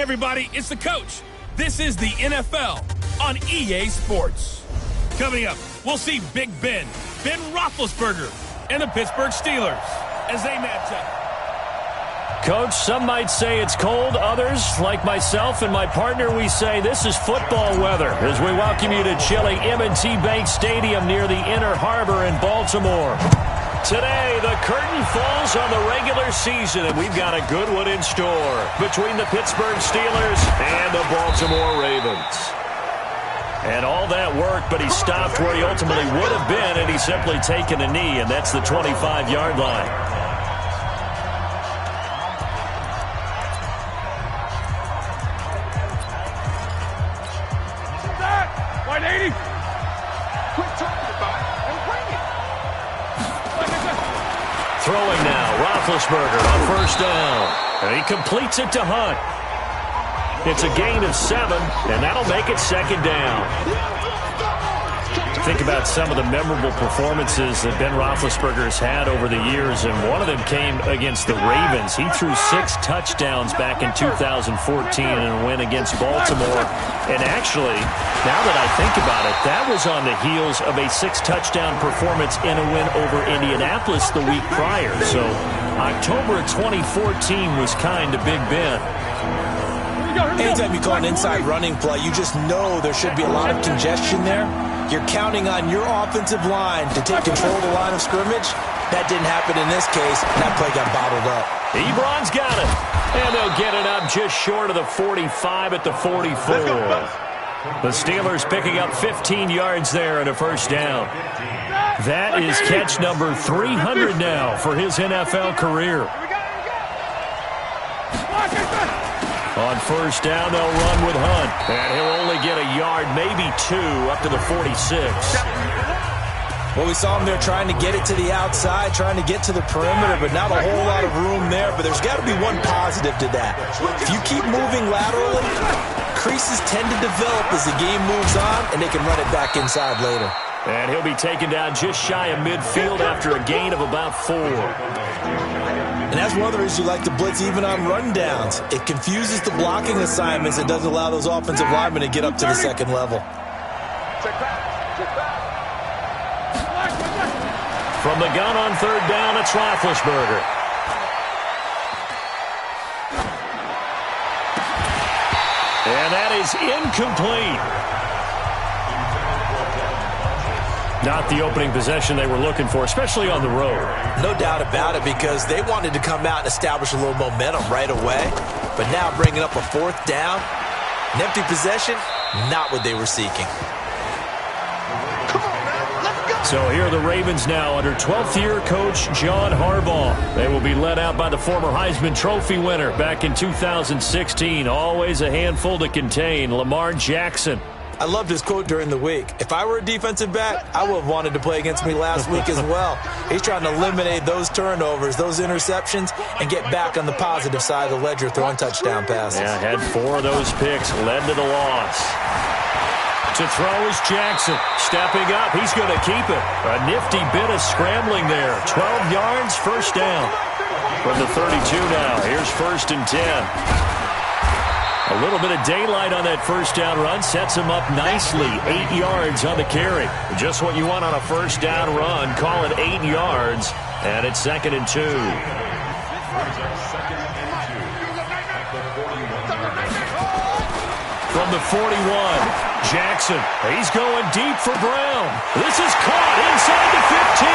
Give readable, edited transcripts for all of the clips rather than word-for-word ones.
everybody, it's the coach. This is the NFL on EA Sports. Coming up, we'll see Big Ben Roethlisberger, and the Pittsburgh Steelers as they match up. Coach, some might say it's cold. Others, like myself and my partner, we say this is football weather as we welcome you to chilly M&T Bank Stadium near the Inner Harbor in Baltimore. Today, the curtain falls on the regular season, and we've got a good one in store between the Pittsburgh Steelers and the Baltimore Ravens. And all that work, but he stopped where he ultimately would have been, and he's simply taken a knee, and that's the 25-yard line. Throwing now, Roethlisberger on first down. And he completes it to Hunt. It's a gain of 7, and that'll make it second down. Think about some of the memorable performances that Ben Roethlisberger has had over the years, and one of them came against the Ravens. He threw 6 touchdowns back in 2014 in a win against Baltimore. And actually, now that I think about it, that was on the heels of a 6-touchdown performance in a win over Indianapolis the week prior. So October of 2014 was kind to Big Ben. Anytime you call an inside running play, you just know there should be a lot of congestion there. You're counting on your offensive line to take control of the line of scrimmage. That didn't happen in this case. That play got bottled up. Ebron's got it. And they'll get it up just short of the 45 at the 44. The Steelers picking up 15 yards there and a first down. That is catch number 300 now for his NFL career. On first down, they'll run with Hunt. And he'll only get a yard, maybe 2, up to the 46. Well, we saw him there trying to get it to the outside, trying to get to the perimeter, but not a whole lot of room there. But there's got to be one positive to that. If you keep moving laterally, creases tend to develop as the game moves on, and they can run it back inside later. And he'll be taken down just shy of midfield after a gain of about 4. And that's one of the reasons you like to blitz even on rundowns. It confuses the blocking assignments. It doesn't allow those offensive linemen to get up to the second level. From the gun on third down, it's Roethlisberger. And that is incomplete. Not the opening possession they were looking for, especially on the road. No doubt about it, because they wanted to come out and establish a little momentum right away. But now bringing up a fourth down, an empty possession, not what they were seeking. So here are the Ravens now under 12th-year coach John Harbaugh. They will be led out by the former Heisman Trophy winner back in 2016. Always a handful to contain, Lamar Jackson. I loved his quote during the week. If I were a defensive back, I would have wanted to play against me last week as well. He's trying to eliminate those turnovers, those interceptions, and get back on the positive side of the ledger throwing touchdown passes. Yeah, had 4 of those picks, led to the loss. To throw is Jackson. Stepping up, he's going to keep it. A nifty bit of scrambling there. 12 yards, first down. From the 32 now, here's 1st and 10. A little bit of daylight on that first down run sets him up nicely. 8 yards on the carry. Just what you want on a first down run. Call it 8 yards, and it's 2nd and 2. From the 41, Jackson. He's going deep for Brown. This is caught inside the 15.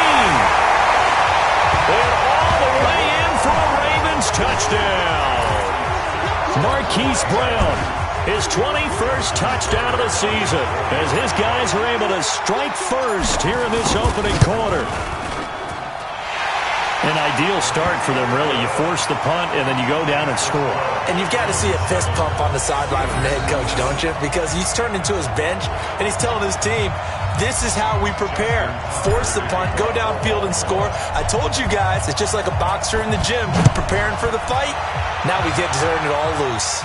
And all the way in for a Ravens touchdown. Marquise Brown, his 21st touchdown of the season, as his guys are able to strike first here in this opening quarter. An ideal start for them, really. You force the punt, and then you go down and score. And you've got to see a fist pump on the sideline from the head coach, don't you? Because he's turned into his bench, and he's telling his team, this is how we prepare. Force the punt, go downfield and score. I told you guys, it's just like a boxer in the gym preparing for the fight. Now we get to turn it all loose.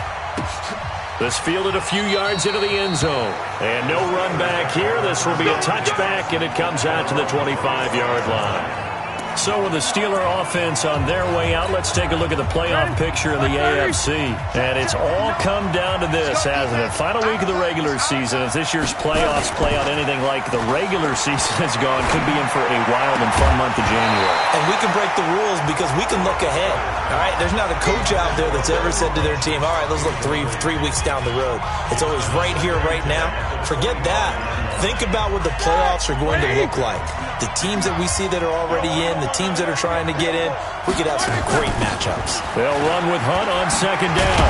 This fielded a few yards into the end zone. And no run back here. This will be a touchback, and it comes out to the 25-yard line. So with the Steeler offense on their way out, let's take a look at the playoff picture in the AFC. And it's all come down to this, hasn't it? Final week of the regular season. If this year's playoffs play out anything like the regular season has gone, could be in for a wild and fun month of January. And we can break the rules because we can look ahead. All right, there's not a coach out there that's ever said to their team, all right, let's look three weeks down the road. It's always right here, right now. Forget that. Think about what the playoffs are going to look like. The teams that we see that are already in, the teams that are trying to get in, we could have some great matchups. They'll run with Hunt on second down.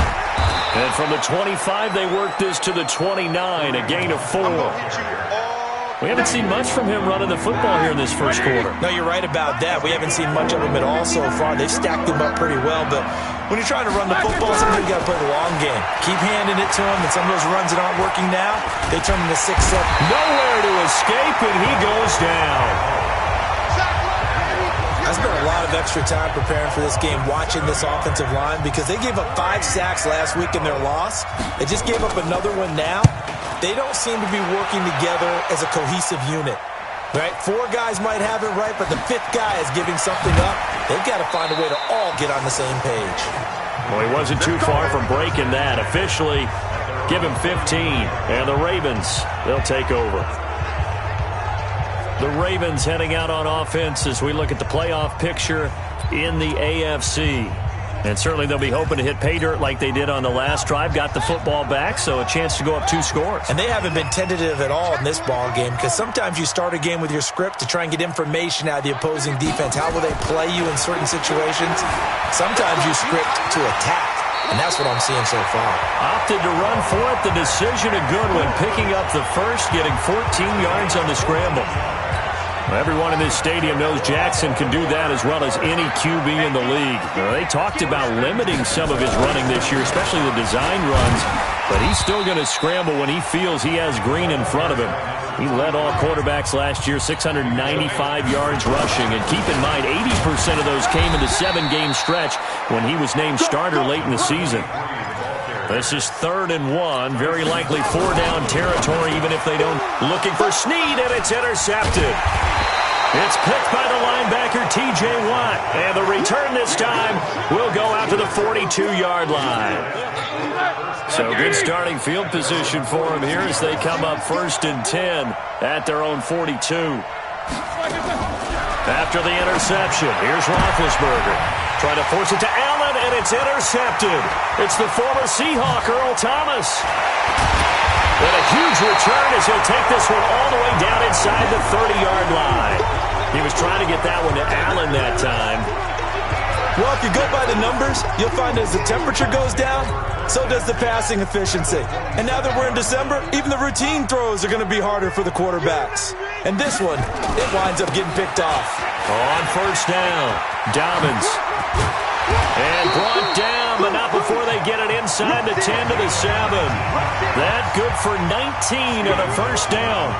And from the 25, they work this to the 29, a gain of 4. We haven't seen much from him running the football here in this first quarter. No, you're right about that. We haven't seen much of him at all so far. They've stacked him up pretty well, but when you're trying to run the football, sometimes you got to play the long game. Keep handing it to him, and some of those runs that aren't working now, they turn into 6-7. Nowhere to escape, and he goes down. I spent a lot of extra time preparing for this game, watching this offensive line, because they gave up 5 sacks last week in their loss. They just gave up another one now. They don't seem to be working together as a cohesive unit. Right? 4 guys might have it right, but the 5th guy is giving something up. They've got to find a way to all get on the same page. Well, he wasn't too far from breaking that. Officially, give him 15. And the Ravens, they'll take over. The Ravens heading out on offense as we look at the playoff picture in the AFC. And certainly they'll be hoping to hit pay dirt like they did on the last drive. Got the football back, so a chance to go up 2 scores. And they haven't been tentative at all in this ball game, because sometimes you start a game with your script to try and get information out of the opposing defense. How will they play you in certain situations? Sometimes you script to attack, and that's what I'm seeing so far. Opted to run for it. The decision a good one, picking up the first, getting 14 yards on the scramble. Everyone in this stadium knows Jackson can do that as well as any QB in the league. They talked about limiting some of his running this year, especially the design runs, but he's still going to scramble when he feels he has green in front of him. He led all quarterbacks last year, 695 yards rushing, and keep in mind 80% of those came in the 7-game stretch when he was named starter late in the season. This is 3rd and 1, very likely 4-down territory, even if they don't. Looking for Snead, and it's intercepted. It's picked by the linebacker, T.J. Watt, and the return this time will go out to the 42-yard line. So good starting field position for him here as they come up 1st and 10 at their own 42. After the interception, here's Roethlisberger. Trying to force it to Allen, and it's intercepted. It's the former Seahawk, Earl Thomas. And a huge return as he'll take this one all the way down inside the 30-yard line. He was trying to get that one to Allen that time. Well, if you go by the numbers, you'll find as the temperature goes down, so does the passing efficiency. And now that we're in December, even the routine throws are going to be harder for the quarterbacks. And this one, it winds up getting picked off. On 1st down, Dobbins. And brought down, but not before they get it inside the 10 to the 7. That good for 19 on a 1st down.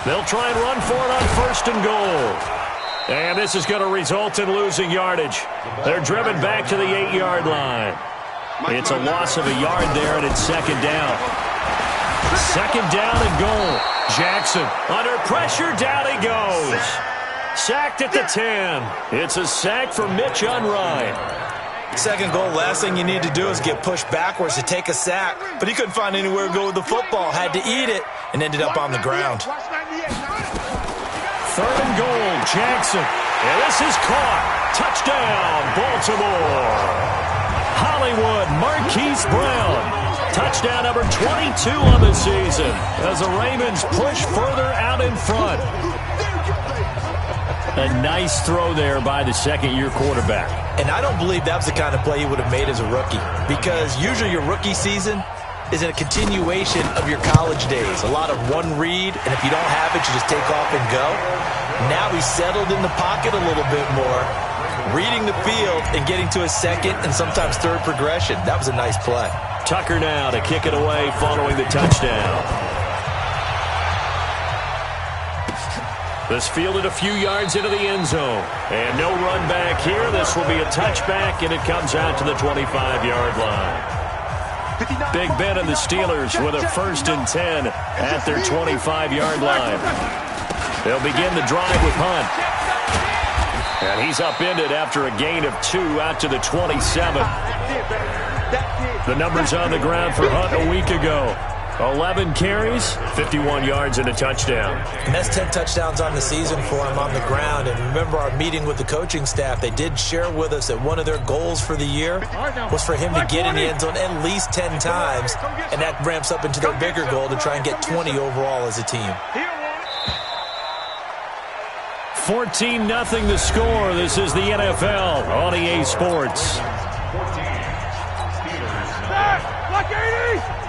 They'll try and run for it on 1st and goal. And this is going to result in losing yardage. They're driven back to the 8-yard line. It's a loss of a yard there, and it's 2nd down. 2nd down and goal. Jackson under pressure, down he goes. Sacked at the 10. It's a sack for Mitch Unrein. 2nd goal, last thing you need to do is get pushed backwards to take a sack. But he couldn't find anywhere to go with the football. Had to eat it and ended up on the ground. 3rd and goal, Jackson. And this is caught. Touchdown, Baltimore. Hollywood, Marquise Brown. Touchdown number 22 on the season as the Ravens push further out in front. A nice throw there by the 2nd-year quarterback. And I don't believe that was the kind of play he would have made as a rookie, because usually your rookie season is a continuation of your college days. A lot of one read, and if you don't have it, you just take off and go. Now he's settled in the pocket a little bit more, reading the field and getting to his 2nd and sometimes 3rd progression. That was a nice play. Tucker now to kick it away following the touchdown. This fielded a few yards into the end zone. And no run back here. This will be a touchback, and it comes out to the 25-yard line. Big Ben and the Steelers with a 1st and 10 at their 25-yard line. They'll begin the drive with Hunt. And he's upended after a gain of 2 out to the 27. The numbers on the ground for Hunt a week ago. 11 carries, 51 yards, and a touchdown. And that's 10 touchdowns on the season for him on the ground. And remember our meeting with the coaching staff, they did share with us that one of their goals for the year was for him to get in the end zone at least 10 times. And that ramps up into their bigger goal to try and get 20 overall as a team. 14-0 the score. This is the NFL on EA Sports.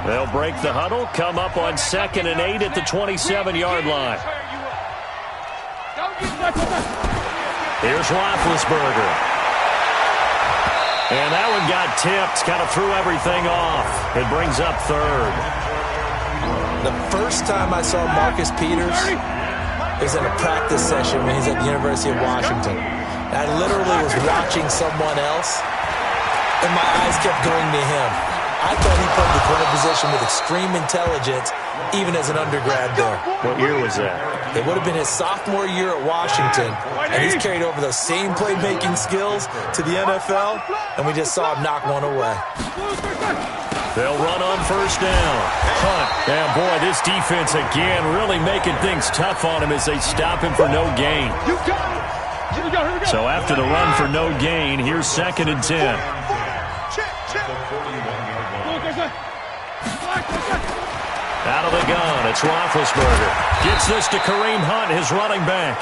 They'll break the huddle, come up on 2nd and 8 at the 27-yard line. Here's Roethlisberger. And that one got tipped, kind of threw everything off. It brings up 3rd. The first time I saw Marcus Peters is in a practice session when he's at the University of Washington. I literally was watching someone else, and my eyes kept going to him. I thought he played the corner position with extreme intelligence, even as an undergrad there. What year was that? It would have been his sophomore year at Washington, and he's carried over those same playmaking skills to the NFL, and we just saw him knock one away. They'll run on 1st down. Hunt. And boy, this defense again really making things tough on him as they stop him for no gain. So after the run for no gain, here's 2nd and 10. Out of the gun, it's Roethlisberger. Gets this to Kareem Hunt, his running back.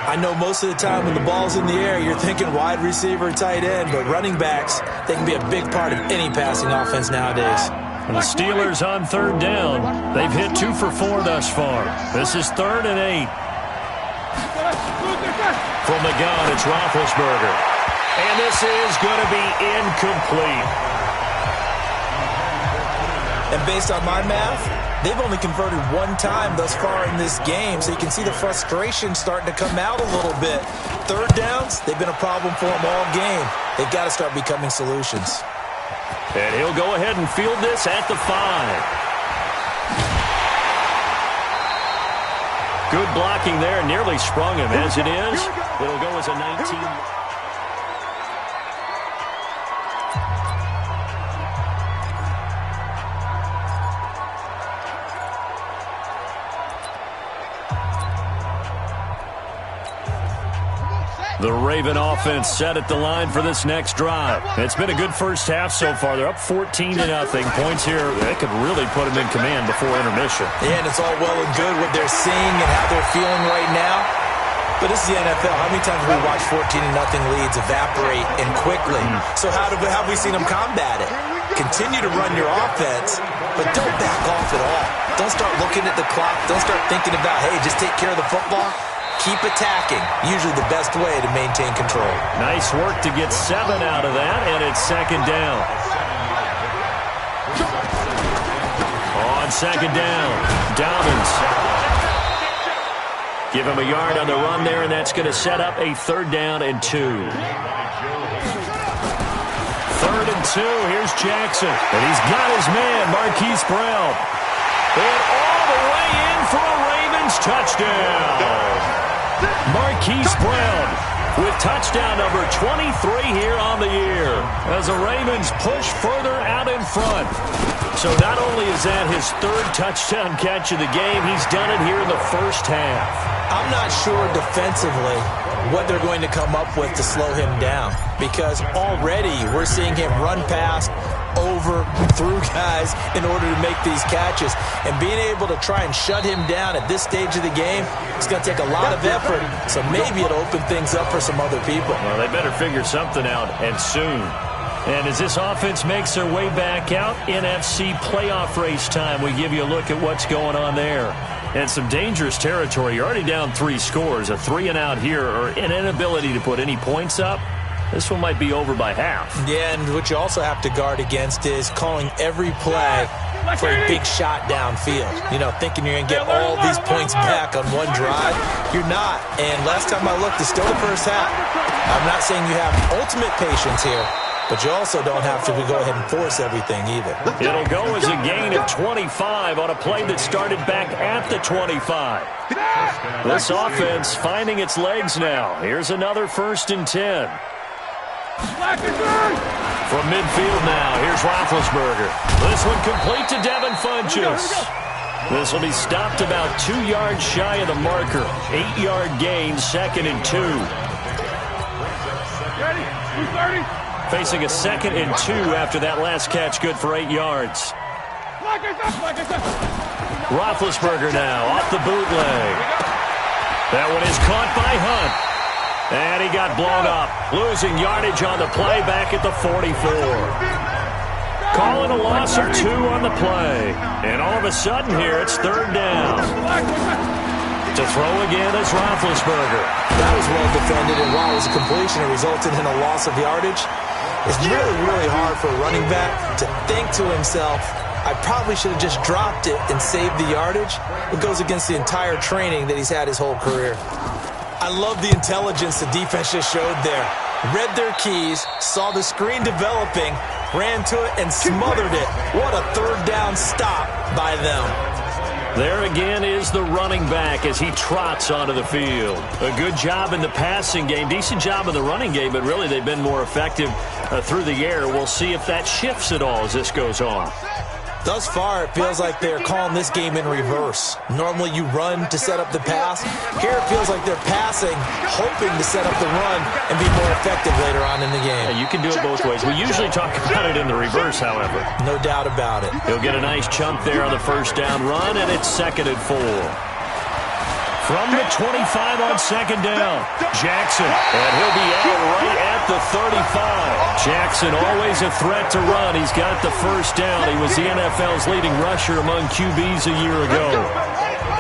I know most of the time when the ball's in the air, you're thinking wide receiver, tight end, but running backs, they can be a big part of any passing offense nowadays. And the Steelers on 3rd down. They've hit 2 for 4 thus far. This is 3rd and 8. From the gun, it's Roethlisberger. And this is going to be incomplete. And based on my math, they've only converted 1 time thus far in this game, so you can see the frustration starting to come out a little bit. 3rd downs, they've been a problem for them all game. They've got to start becoming solutions. And he'll go ahead and field this at the 5. Good blocking there, nearly sprung him. As it is, it'll go as a 19. The Raven offense set at the line for this next drive. It's been a good first half so far. They're up 14-0. Points here, they could really put them in command before intermission. Yeah, and it's all well and good what they're seeing and how they're feeling right now. But this is the NFL. How many times have we watched 14-0 leads evaporate and quickly? So how have we seen them combat it? Continue to run your offense, but don't back off at all. Don't start looking at the clock. Don't start thinking about, hey, just take care of the football. Keep attacking. Usually the best way to maintain control. Nice work to get 7 out of that, and it's 2nd down. On 2nd down, Dobbins. Give him a yard on the run there, and that's going to set up a 3rd down and 2. 3rd and 2, here's Jackson. And he's got his man, Marquise Brown. And all the way in for a Ravens touchdown. Marquise Brown with touchdown number 23 here on the year as the Ravens push further out in front. So not only is that his 3rd touchdown catch of the game, he's done it here in the first half. I'm not sure defensively what they're going to come up with to slow him down, because already we're seeing him run past, over, through guys in order to make these catches. And being able to try and shut him down at this stage of the game, it's going to take a lot of effort. So maybe it'll open things up for some other people. Well, they better figure something out, and soon. And as this offense makes their way back out, NFC playoff race time, we give you a look at what's going on there. And some dangerous territory. You're already down 3 scores. A 3-and-out here, or an inability to put any points up. This one might be over by half. Yeah, and what you also have to guard against is calling every play for a big shot downfield. You know, thinking you're going to get all these points back on one drive. You're not. And last time I looked, it's still the first half. I'm not saying you have ultimate patience here, but you also don't have to go ahead and force everything either. It'll go as a gain of 25 on a play that started back at the 25. This offense finding its legs now. Here's another 1st and 10. From midfield now, here's Roethlisberger. This one complete to Devin Funchess. This will be stopped about 2 yards shy of the marker. 8-yard gain, 2nd and 2. Facing a 2nd and 2 after that last catch, good for 8 yards. Roethlisberger now off the bootleg. That one is caught by Hunt. And he got blown up, losing yardage on the play back at the 44. Calling a loss of 2 on the play. And all of a sudden here, it's 3rd down. To throw again is Roethlisberger. That was well defended, and while it was a completion, it resulted in a loss of yardage. It's really, really hard for a running back to think to himself, I probably should have just dropped it and saved the yardage. It goes against the entire training that he's had his whole career. I love the intelligence the defense just showed there. Read their keys, saw the screen developing, ran to it, and smothered it. What a 3rd down stop by them. There again is the running back as he trots onto the field. A good job in the passing game, decent job in the running game, but really they've been more effective through the air. We'll see if that shifts at all as this goes on. Thus far, it feels like they're calling this game in reverse. Normally you run to set up the pass. Here it feels like they're passing, hoping to set up the run and be more effective later on in the game. Yeah, you can do it both ways. We usually talk about it in the reverse, however. No doubt about it. He'll get a nice chunk there on the 1st down run, and it's 2nd and 4. From the 25 on 2nd down, Jackson, and he'll be out right at the 35. Jackson always a threat to run. He's got the 1st down. He was the NFL's leading rusher among QBs a year ago.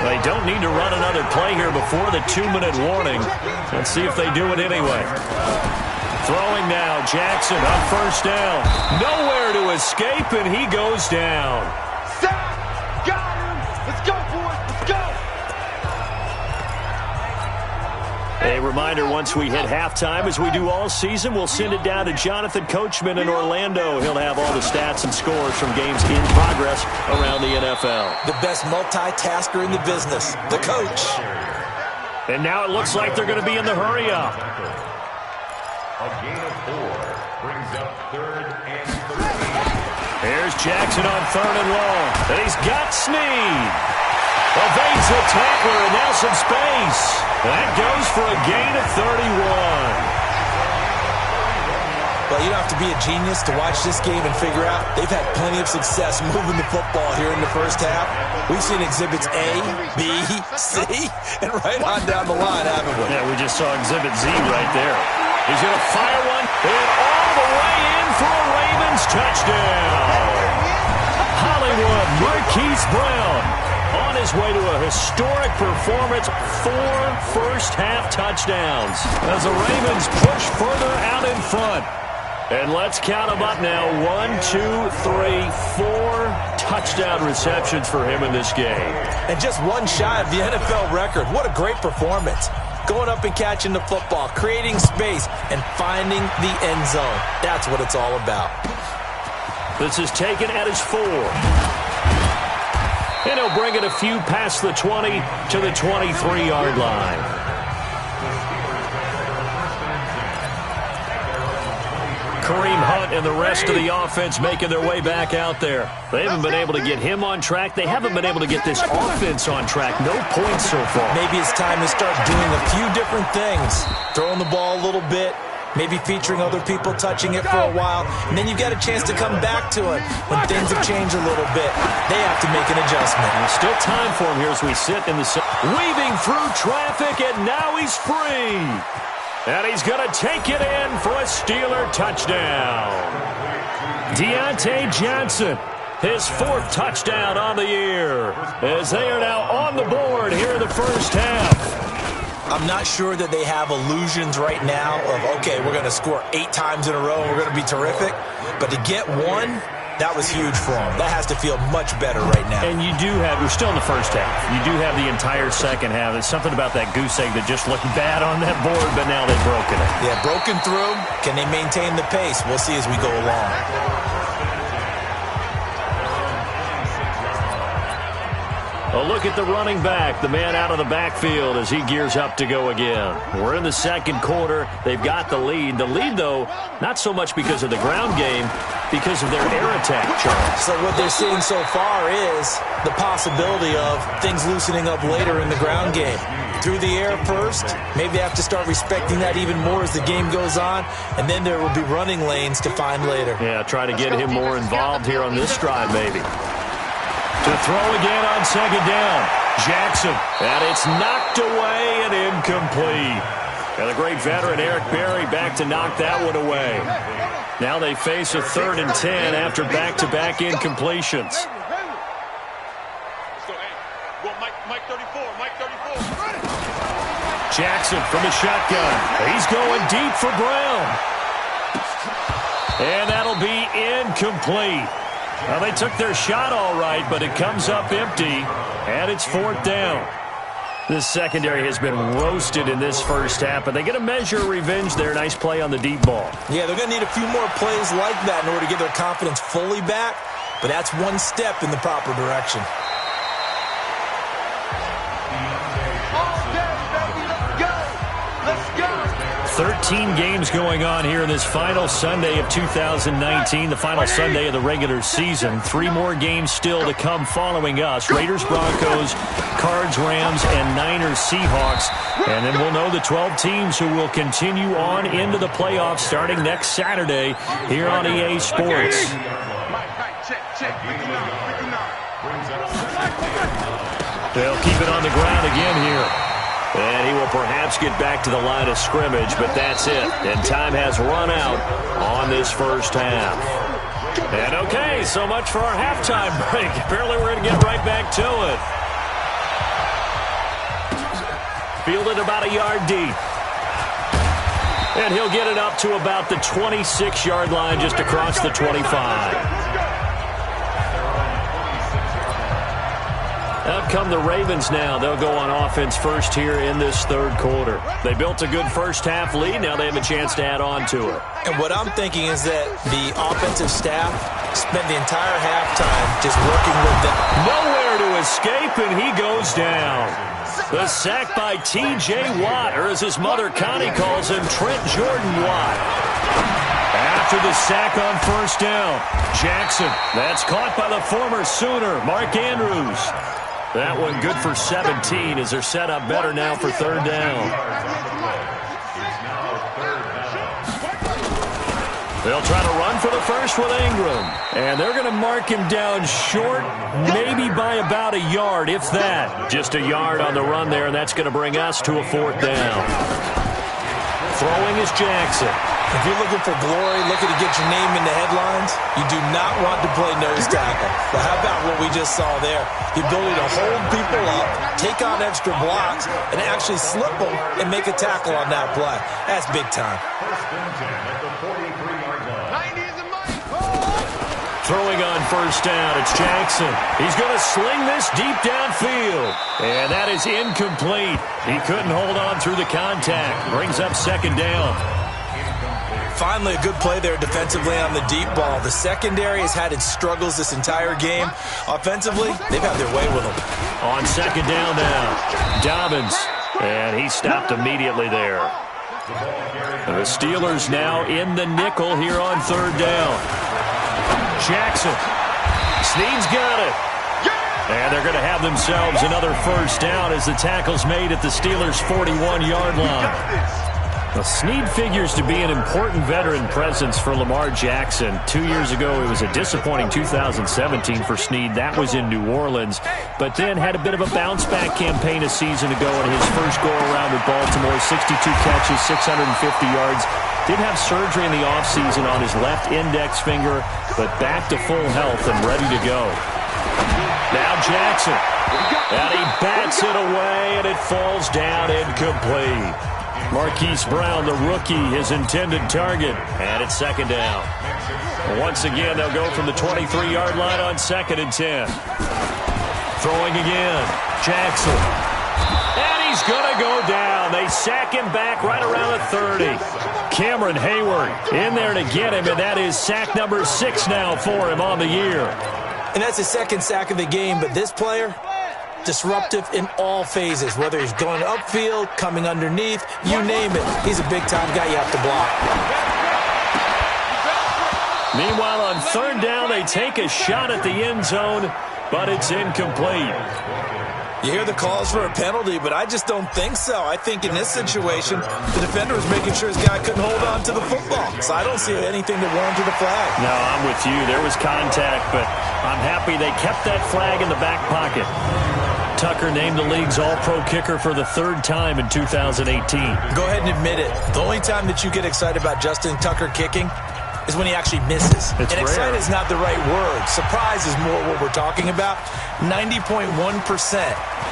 They don't need to run another play here before the 2-minute warning. Let's see if they do it anyway. Throwing now, Jackson on 1st down. Nowhere to escape, and he goes down. Got him. Let's go, boys. Let's go. A reminder, once we hit halftime, as we do all season, we'll send it down to Jonathan Coachman in Orlando. He'll have all the stats and scores from games in progress around the NFL. The best multitasker in the business, the coach. And now it looks like they're going to be in the hurry-up. A gain of 4 brings up 3rd and 13. Here's Jackson on 3rd and long. And he's got Snead. Evades the tackler, and now some space. That goes for a gain of 31. Well, you don't have to be a genius to watch this game and figure out they've had plenty of success moving the football here in the 1st half. We've seen exhibits A, B, C, and right on down the line, haven't we? Yeah, we just saw exhibit Z right there. He's going to fire one, and all the way in for a Ravens touchdown. Hollywood Marquise Brown on his way to a historic performance, 4 first-half touchdowns as the Ravens push further out in front. And let's count them up now. 1, 2, 3, 4 touchdown receptions for him in this game. And just one shy of the NFL record. What a great performance. Going up and catching the football, creating space, and finding the end zone. That's what it's all about. This is taken at his 4. And he'll bring it a few past the 20 to the 23-yard line. Kareem Hunt and the rest of the offense making their way back out there. They haven't been able to get him on track. They haven't been able to get this offense on track. No points so far. Maybe it's time to start doing a few different things. Throwing the ball a little bit. Maybe featuring other people touching it for a while. And then you get a chance to come back to it when things have changed a little bit. They have to make an adjustment. There's still time for him here as we sit in the... Weaving through traffic, and now he's free. And he's going to take it in for a Steeler touchdown. Deontay Johnson, his 4th touchdown on the year, as they are now on the board here in the 1st half. I'm not sure that they have illusions right now of, okay, we're going to score 8 times in a row and we're going to be terrific. But to get one That was huge for him. That has to feel much better right now. And you do have, we're still in the first half. You do have the entire second half. There's something about that goose egg that just looked bad on that board, but now they've broken it. Yeah, broken through. Can they maintain the pace? We'll see as we go along. A look at the running back, the man out of the backfield as he gears up to go again. We're in the second quarter. They've got the lead. The lead, though, not so much because of the ground game, because of their air attack, Charles. So what they're seeing so far is the possibility of things loosening up later in the ground game. Through the air first, maybe they have to start respecting that even more as the game goes on, and then there will be running lanes to find later. Yeah, try to get him more involved here on this drive, maybe. To throw again on second down. Jackson. And it's knocked away and incomplete. And the great veteran Eric Berry back to knock that one away. Now they face a 3rd and 10 after back-to-back incompletions. Mike 34, Mike 34. Jackson from the shotgun. He's going deep for Brown. And that'll be incomplete. Well, they took their shot all right, but it comes up empty, and it's 4th down. This secondary has been roasted in this first half, but they get a measure of revenge there. Nice play on the deep ball. Yeah, they're going to need a few more plays like that in order to get their confidence fully back, but that's one step in the proper direction. 13 games going on here in this final Sunday of 2019, the final Sunday of the regular season. 3 more games still to come following us. Raiders, Broncos, Cards, Rams, and Niners, Seahawks. And then we'll know the 12 teams who will continue on into the playoffs starting next Saturday here on EA Sports. They'll keep it on the ground again here. And he will perhaps get back to the line of scrimmage, but that's it. And time has run out on this first half. And okay, so much for our halftime break. Apparently we're going to get right back to it. Fielded about a yard deep. And he'll get it up to about the 26-yard line just across the 25. Up come the Ravens now. They'll go on offense first here in this third quarter. They built a good first half lead. Now they have a chance to add on to it. And what I'm thinking is that the offensive staff spent the entire halftime just working with them. Nowhere to escape, and he goes down. The sack by T.J. Watt, or as his mother Connie calls him, Trent Jordan Watt. After the sack on first down, Jackson. That's caught by the former Sooner, Mark Andrews. That one good for 17 as they're set up better now for 3rd down. They'll try to run for the first with Ingram. And they're going to mark him down short, maybe by about a yard, if that. Just a yard on the run there, and that's going to bring us to a 4th down. Throwing is Jackson. If you're looking for glory, looking to get your name in the headlines, you do not want to play nose tackle. But how about what we just saw there? The ability to hold people up, take on extra blocks, and actually slip them and make a tackle on that play. That's big time. Throwing on first down, it's Jackson. He's going to sling this deep downfield. And that is incomplete. He couldn't hold on through the contact. Brings up 2nd down. Finally, a good play there defensively on the deep ball. The secondary has had its struggles this entire game. Offensively, they've had their way with them. On 2nd down now, Dobbins. And he stopped immediately there. The Steelers now in the nickel here on 3rd down. Jackson. Snead's got it. And they're going to have themselves another first down as the tackle's made at the Steelers' 41-yard line. Now, Snead figures to be an important veteran presence for Lamar Jackson. 2 years ago, it was a disappointing 2017 for Snead. That was in New Orleans. But then had a bit of a bounce-back campaign a season ago in his first go-around with Baltimore. 62 catches, 650 yards. Did have surgery in the offseason on his left index finger, but back to full health and ready to go. Now Jackson. And he bats it away, and it falls down incomplete. Marquise Brown, the rookie, his intended target. And it's second down. Once again, they'll go from the 23-yard line on 2nd and 10. Throwing again. Jackson. And he's going to go down. They sack him back right around the 30. Cameron Hayward in there to get him, and that is sack number 6 now for him on the year. And that's his second sack of the game, but this player, disruptive in all phases, whether he's going upfield, coming underneath, you name it. He's a big-time guy you have to block. Meanwhile, on 3rd down, they take a shot at the end zone, but it's incomplete. You hear the calls for a penalty, but I just don't think so. I think in this situation, the defender was making sure his guy couldn't hold on to the football. So I don't see anything that warranted a flag. No, I'm with you. There was contact, but I'm happy they kept that flag in the back pocket. Tucker named the league's all-pro kicker for the 3rd time in 2018. Go ahead and admit it. The only time that you get excited about Justin Tucker kicking is when he actually misses. It's and rare. excited is not the right word. Surprise is more what we're talking about. 90.1%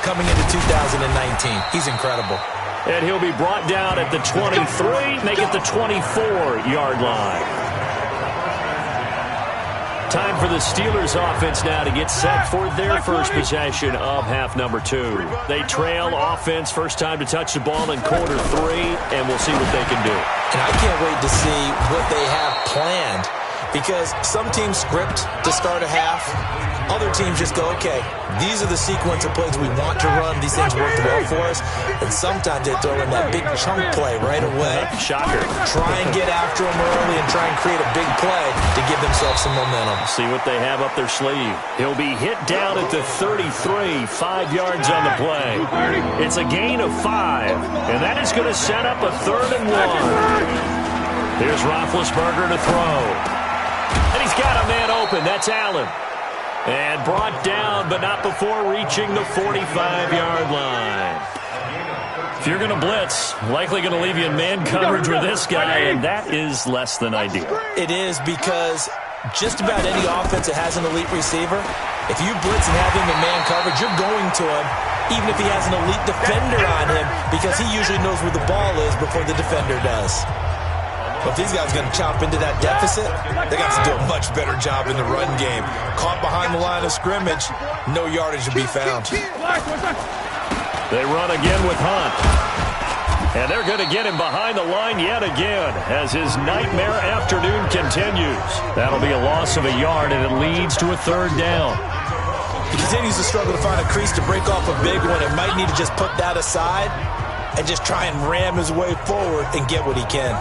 coming into 2019. He's incredible. And he'll be brought down at the 23, make it the 24-yard line. Time for the Steelers offense now to get set for their first possession of half number 2. They trail offense, first time to touch the ball in quarter 3, and we'll see what they can do. And I can't wait to see what they have planned, because some teams script to start a half. Other teams just go, okay, these are the sequence of plays we want to run. These things work well for us. And sometimes they throw in that big chunk play right away. Shocker. Try and get after them early and try and create a big play to give themselves some momentum. See what they have up their sleeve. He'll be hit down at the 33, 5 yards on the play. It's a gain of 5, and that is going to set up a 3rd and 1. Here's Roethlisberger to throw. And he's got a man open. That's Allen. And brought down, but not before reaching the 45-yard line. If you're going to blitz, likely going to leave you in man coverage with this guy, and that is less than ideal. It is, because just about any offense that has an elite receiver, if you blitz and have him in man coverage, you're going to him, even if he has an elite defender on him, because he usually knows where the ball is before the defender does. But if these guys are going to chomp into that deficit, they got to do a much better job in the run game. Caught behind the line of scrimmage, no yardage to be found. They run again with Hunt. And they're going to get him behind the line yet again as his nightmare afternoon continues. That'll be a loss of a yard, and it leads to a 3rd down. He continues to struggle to find a crease to break off a big one, and might need to just put that aside and just try and ram his way forward and get what he can.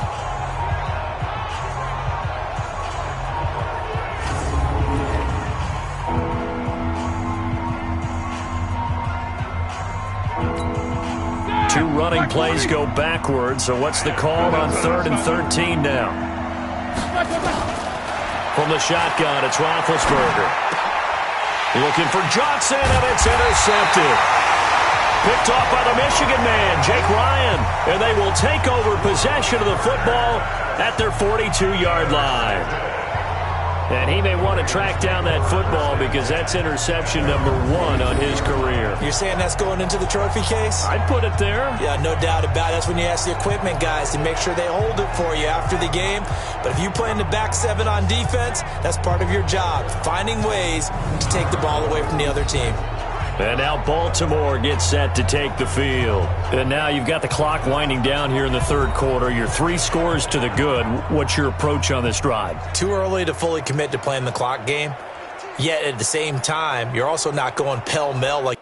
Two running plays go backwards, so what's the call on 3rd and 13 now? From the shotgun, it's Roethlisberger. Looking for Johnson, and it's intercepted. Picked off by the Michigan man, Jake Ryan, and they will take over possession of the football at their 42-yard line. And he may want to track down that football because that's interception number 1 on his career. You're saying that's going into the trophy case? I'd put it there. Yeah, no doubt about it. That's when you ask the equipment guys to make sure they hold it for you after the game. But if you play in the back 7 on defense, that's part of your job, finding ways to take the ball away from the other team. And now Baltimore gets set to take the field. And now you've got the clock winding down here in the 3rd quarter. You're 3 scores to the good. What's your approach on this drive? Too early to fully commit to playing the clock game. Yet at the same time, you're also not going pell-mell like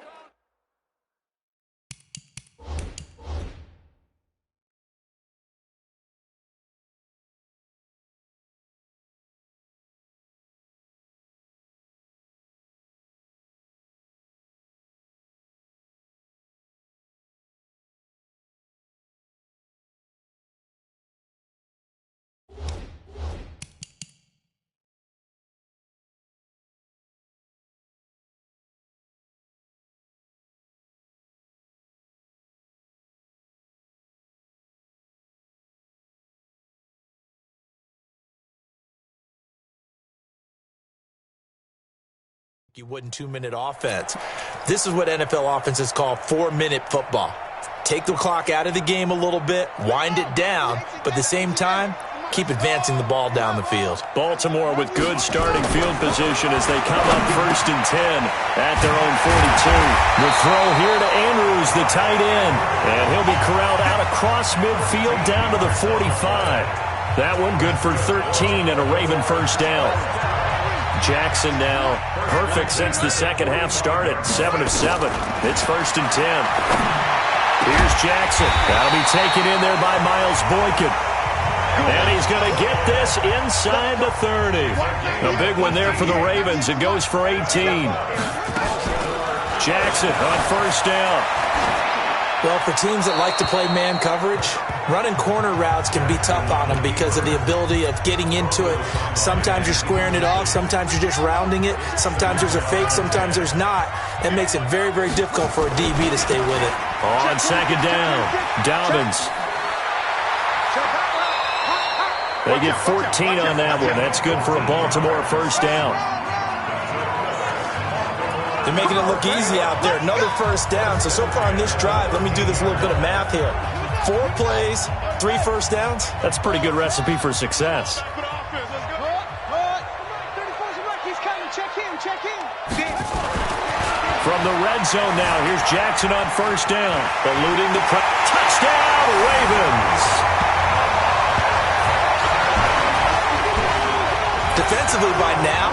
you wouldn't 2-minute offense. This is what NFL offenses call 4-minute football. take the clock out of the game a little bit, wind it down, but at the same time, keep advancing the ball down the field. Baltimore with good starting field position as they come up 1st and 10 at their own 42. The throw here to Andrews, the tight end. And he'll be corralled out across midfield down to the 45. That one good for 13 and a Raven first down. Jackson now perfect since the second half started. 7 of 7. It's 1st and 10. Here's Jackson. That'll be taken in there by Miles Boykin. And he's going to get this inside the 30. A big one there for the Ravens. It goes for 18. Jackson on first down. Well, for teams that like to play man coverage, running corner routes can be tough on them because of the ability of getting into it. Sometimes you're squaring it off. Sometimes you're just rounding it. Sometimes there's a fake. Sometimes there's not. That makes it very, very difficult for a DB to stay with it. On second down, Dobbins. They get 14 on that one. That's good for a Baltimore first down. They're making it look easy out there. Another first down. So far on this drive, let me do this little bit of math here. 4 plays, 3 first downs. That's a pretty good recipe for success. From the red zone now, here's Jackson on first down. Eluding the touchdown, Ravens. Defensively by now,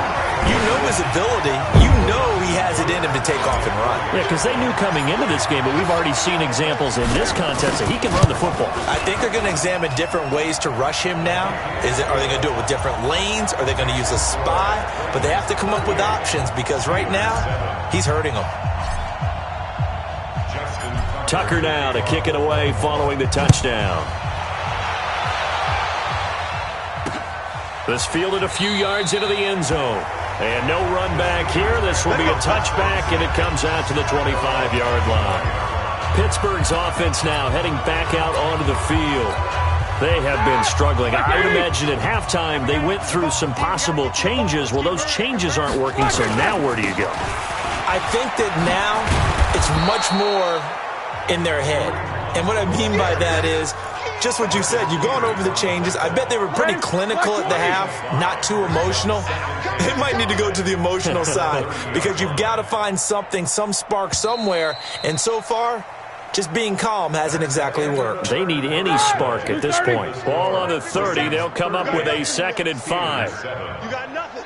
you know his ability. You know he has it in him to take off and run. Yeah, because they knew coming into this game, but we've already seen examples in this contest that he can run the football. I think they're going to examine different ways to rush him now. Are they going to do it with different lanes? Are they going to use a spy? But they have to come up with options because right now, he's hurting them. Tucker now to kick it away following the touchdown. This fielded a few yards into the end zone. And no run back here. This will be a touchback, and it comes out to the 25-yard line. Pittsburgh's offense now heading back out onto the field. They have been struggling. I would imagine at halftime they went through some possible changes. Well, those changes aren't working, so now where do you go? I think that now it's much more in their head. And what I mean by that is just what you said. You've gone over the changes. I bet they were pretty clinical at the half, not too emotional. They might need to go to the emotional side because you've got to find something, some spark somewhere. And so far, just being calm hasn't exactly worked. They need any spark at this point. Ball on the 30. They'll come up with a 2nd and 5. You got nothing.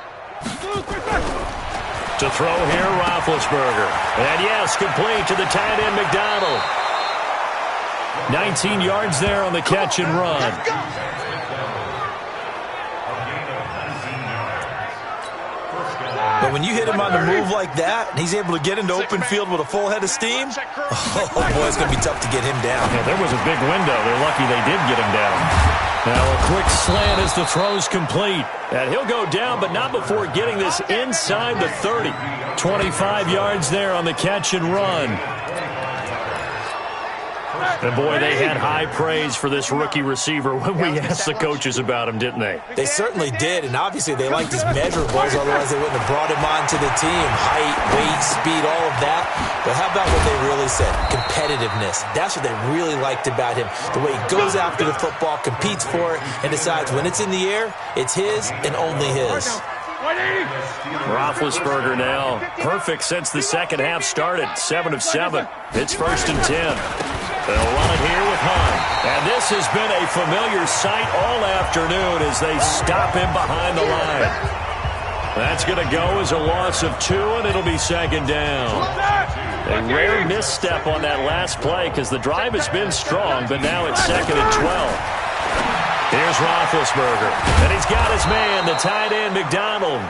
To throw here, Roethlisberger. And yes, complete to the tight end, McDonald. 19 yards there on the catch and run. But when you hit him on the move like that, and he's able to get into open field with a full head of steam, oh boy, it's going to be tough to get him down. Yeah, there was a big window. They're lucky they did get him down. Now a quick slant as the throw's complete. And he'll go down, but not before getting this inside the 30. 25 yards there on the catch and run. And boy, they had high praise for this rookie receiver when we asked the coaches about him, didn't they? They certainly did, and obviously they liked his measurables, otherwise they wouldn't have brought him onto the team. Height, weight, speed, all of that. But how about what they really said? Competitiveness. That's what they really liked about him. The way he goes after the football, competes for it, and decides when it's in the air, it's his and only his. Roethlisberger now perfect since the second half started. 7 of 7. It's 1st and 10. They'll run it here with Hunt. And this has been a familiar sight all afternoon as they stop him behind the line. That's going to go as a loss of 2, and it'll be 2nd down. A rare misstep on that last play because the drive has been strong, but now it's 2nd and 12. Here's Roethlisberger, and he's got his man, the tight end, McDonald.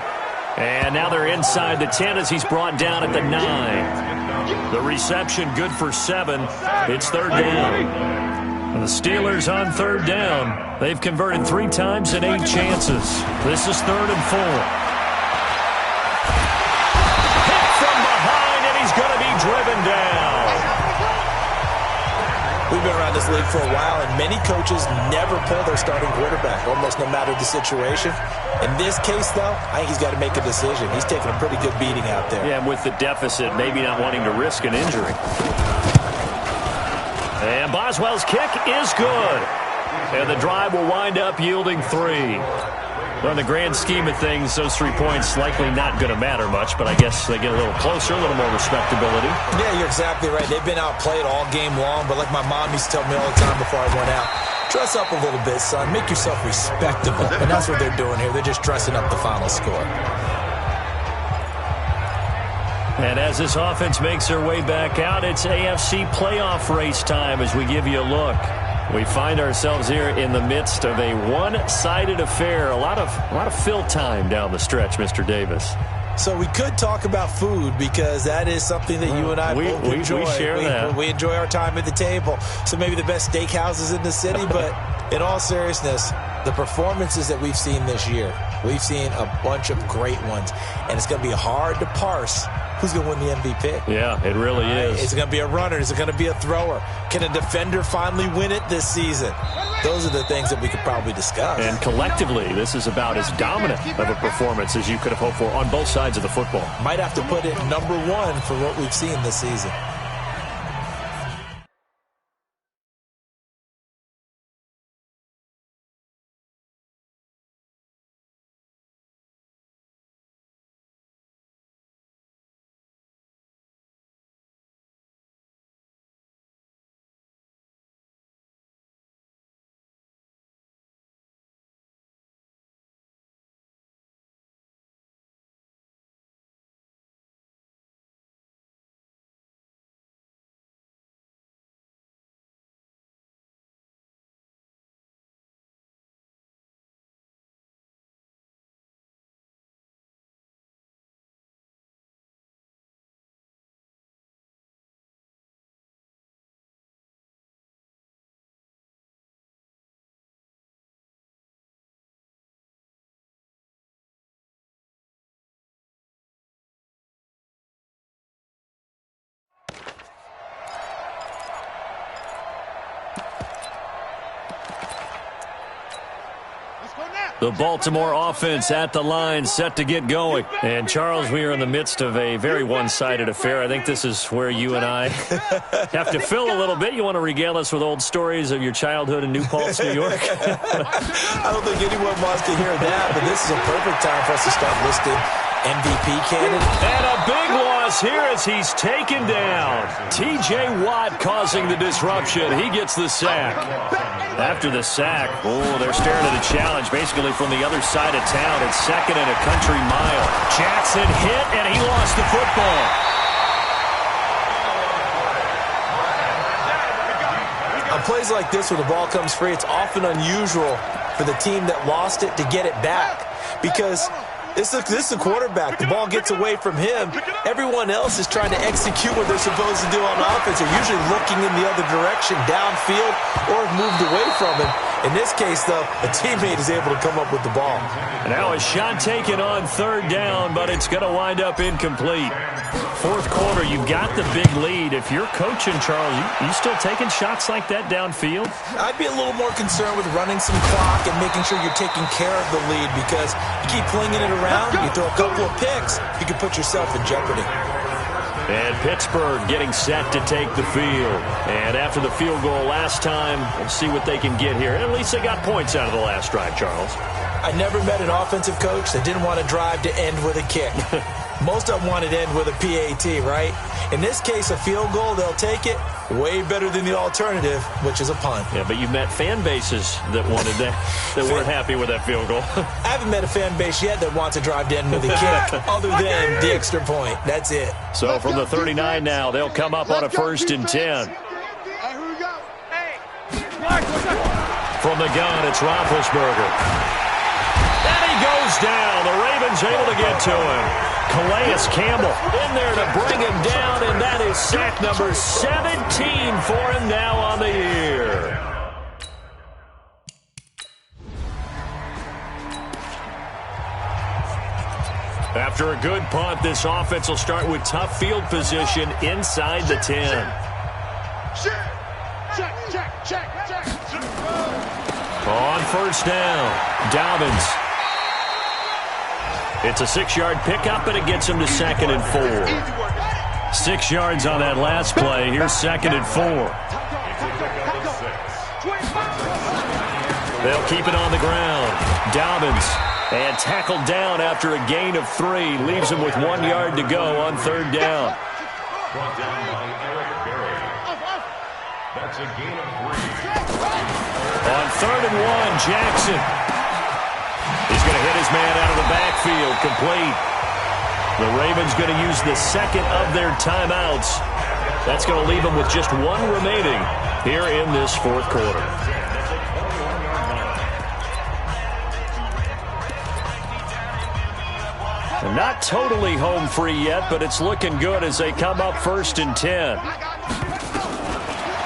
And now they're inside the 10 as he's brought down at the 9. The reception good for 7. It's 3rd down. And the Steelers on 3rd down. They've converted 3 times in 8 chances. This is 3rd and 4. Hit from behind, and he's going to be driven down. We've been around this league for a while, and many coaches never pull their starting quarterback, almost no matter the situation. In this case, though, I think he's got to make a decision. He's taking a pretty good beating out there. Yeah, and with the deficit, maybe not wanting to risk an injury. And Boswell's kick is good. And the drive will wind up yielding 3. Well, in the grand scheme of things, those 3 points likely not going to matter much, but I guess they get a little closer, a little more respectability. Yeah, you're exactly right. They've been outplayed all game long, but like my mom used to tell me all the time before I went out, dress up a little bit, son. Make yourself respectable. And that's what they're doing here. They're just dressing up the final score. And as this offense makes their way back out, it's AFC playoff race time as we give you a look. We find ourselves here in the midst of a one-sided affair. A lot of fill time down the stretch, Mr. Davis. So we could talk about food because that is something that you and I both enjoy. We share that. We enjoy our time at the table. So maybe the best steakhouses in the city, but in all seriousness, the performances that we've seen this year, we've seen a bunch of great ones, and it's going to be hard to parse who's going to win the MVP. Yeah, it really is. Is it going to be a runner? Is it going to be a thrower? Can a defender finally win it this season? Those are the things that we could probably discuss. And collectively, this is about as dominant of a performance as you could have hoped for on both sides of the football. Might have to put it number 1 for what we've seen this season. The Baltimore offense at the line, set to get going. And, Charles, we are in the midst of a very one-sided affair. I think this is where you and I have to fill a little bit. You want to regale us with old stories of your childhood in New Paltz, New York? I don't think anyone wants to hear that, but this is a perfect time for us to start listing MVP candidate. And a big loss here as he's taken down. T.J. Watt causing the disruption. He gets the sack. After the sack, they're staring at a challenge basically from the other side of town. It's 2nd and a country mile. Jackson hit, and he lost the football. On plays like this where the ball comes free, it's often unusual for the team that lost it to get it back because this is a quarterback. The ball gets away from him. Everyone else is trying to execute what they're supposed to do on offense. They're usually looking in the other direction, downfield, or have moved away from him. In this case, though, a teammate is able to come up with the ball. Now a shot taken on 3rd down, but it's going to wind up incomplete. 4th quarter, you've got the big lead. If you're coaching, Charles, you still taking shots like that downfield? I'd be a little more concerned with running some clock and making sure you're taking care of the lead because you keep flinging it around, you throw a couple of picks, you can put yourself in jeopardy. And Pittsburgh getting set to take the field. And after the field goal last time, we'll see what they can get here. At least they got points out of the last drive, Charles. I never met an offensive coach that didn't want to drive to end with a kick. Most of them wanted to end with a PAT, right? In this case, a field goal, they'll take it. Way better than the alternative, which is a punt. Yeah, but you've met fan bases that wanted that weren't happy with that field goal. I haven't met a fan base yet that wants to drive to end with a kick other than the extra point. That's it. So from the 39 now, they'll come up on a 1st and 10. From the gun, it's Roethlisberger. And he goes down. The Ravens able to get to him. Calais Campbell in there to bring him down, and that is sack number 17 for him now on the year. After a good punt, this offense will start with tough field position inside the 10. On 1st down, Dobbins. It's a 6-yard pickup, and it gets him to 2nd and 4. 6 yards on that last play. Here's 2nd and 4. pickup of 6. They'll keep it on the ground. Dobbins, and tackled down after a gain of 3. Leaves him with 1 yard to go on 3rd down. Brought down by Eric Berry. That's a gain of 3. On 3rd and 1, Jackson. He's going to hit his man out of the backfield, complete. The Ravens going to use the second of their timeouts. That's going to leave them with just 1 remaining here in this 4th quarter. Not totally home free yet, but it's looking good as they come up 1st and 10.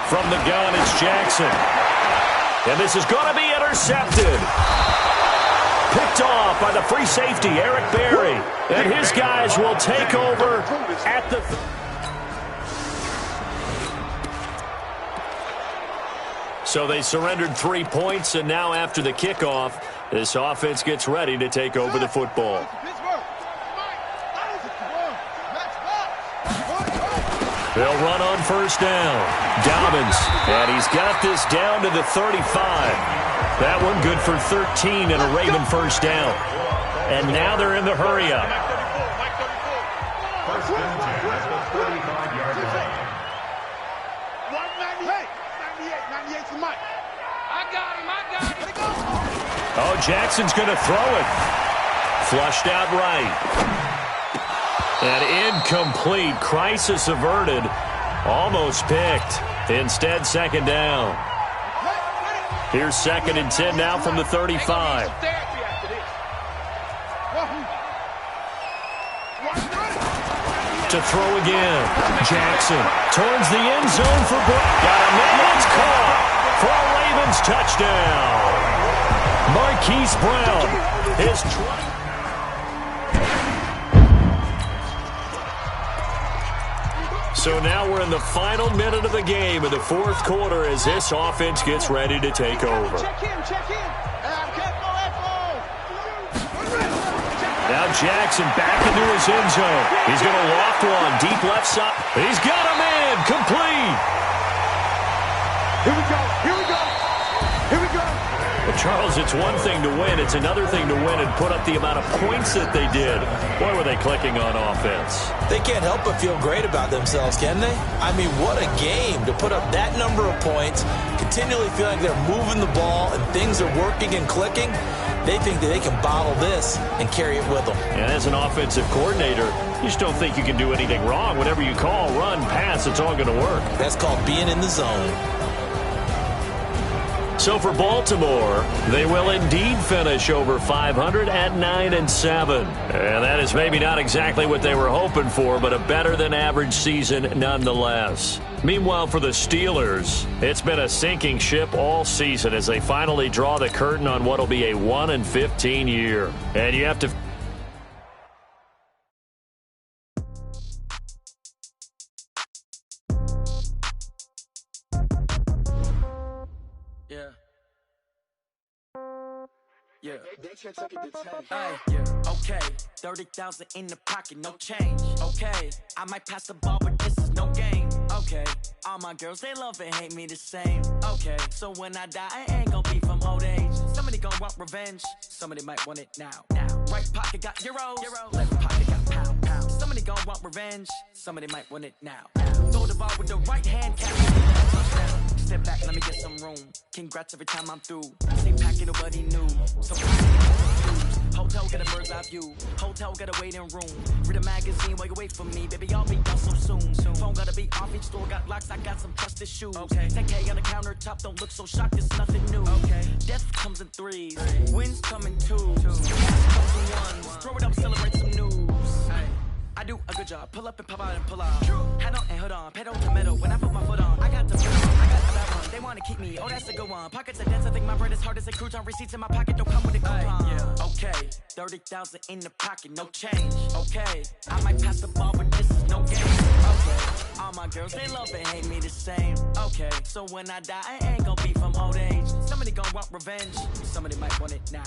From the gun, it's Jackson. And this is going to be intercepted. Picked off by the free safety, Eric Berry. And his guys will take over at the... So they surrendered 3 points, and now after the kickoff, this offense gets ready to take over the football. They'll run on 1st down. Dobbins, and he's got this down to the 35. That one good for 13 and a Raven 1st down. And now they're in the hurry-up. 1st and 10 at the 35-yard line. 98 for Mike. I got him. Oh, Jackson's going to throw it. Flushed out right. And incomplete. Crisis averted. Almost picked. Instead, 2nd down. Here's 2nd and 10 now from the 35. To throw again. Jackson turns the end zone for Brown. Got a man. It's caught for a Ravens touchdown. Marquise Brown is trying. So now we're in the final minute of the game of the 4th quarter as this offense gets ready to take over. Now Jackson back into his end zone. He's going to loft one deep left side. He's got a man complete. Here we go. Well, Charles, it's one thing to win. It's another thing to win and put up the amount of points that they did. Boy, were they clicking on offense. They can't help but feel great about themselves, can they? I mean, what a game to put up that number of points, continually feeling like they're moving the ball and things are working and clicking. They think that they can bottle this and carry it with them. And as an offensive coordinator, you just don't think you can do anything wrong. Whatever you call, run, pass, it's all going to work. That's called being in the zone. So for Baltimore, they will indeed finish over 500 at 9-7. And that is maybe not exactly what they were hoping for, but a better than average season nonetheless. Meanwhile, for the Steelers, it's been a sinking ship all season as they finally draw the curtain on what will be a 1-15 year. And you have to... Yeah. Okay. 30,000 in the pocket, no change. Okay. I might pass the ball, but this is no game. Okay. All my girls, they love and hate me the same. Okay. So when I die, I ain't gonna be from old age. Somebody gonna want revenge. Somebody might want it now. Right pocket got euros. Left pocket got pound. Somebody gonna want revenge. Somebody might want it now. Throw the ball with the right hand, catch touchdown. Step back, let me get some room. Congrats every time I'm through. Same packet, nobody knew. So hotel got a bird's eye view. Hotel got a waiting room. Read a magazine while you wait for me. Baby, I'll be done so soon. Phone gotta be off, each store got locks. I got some trusted shoes. 10K on the countertop, don't look so shocked, it's nothing new. Death comes in threes. Wins come in twos. Comes in ones. Throw it up, celebrate some news. I do a good job. Pull up and pop out and pull out. Head on and hood on. Pedal to metal. When I put my foot on, I got the foot on. I got a bad one. They want to keep me. Oh, that's a good one. Pockets are dense. I think my bread is hard as a crouton. Receipts in my pocket don't come with a coupon. Okay. 30,000 in the pocket. No change. Okay. I might pass the ball, but this is no game. Okay. All my girls, they love and hate me the same. Okay. So when I die, I ain't gonna be from old age. Somebody gonna want revenge. Somebody might want it now.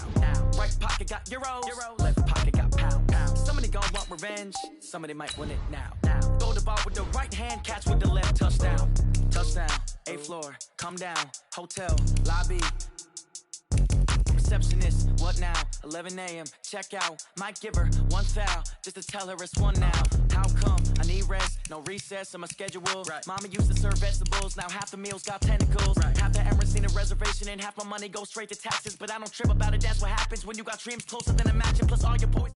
Right pocket got euros. Left pocket got pound. Somebody gonna want revenge. Somebody might want it now. Throw the ball with the right hand, catch with the left, touchdown. Touchdown. 8th floor, come down, hotel, lobby. Receptionist, what now? 11 a.m., check out. Might give her one foul, just to tell her it's one now. How come? I need rest, no recess on my schedule. Right. Mama used to serve vegetables, now half the meals got tentacles. Right. Half the Emirates seen a reservation and half my money goes straight to taxes. But I don't trip about it, that's what happens when you got dreams closer than a match. And plus all your boys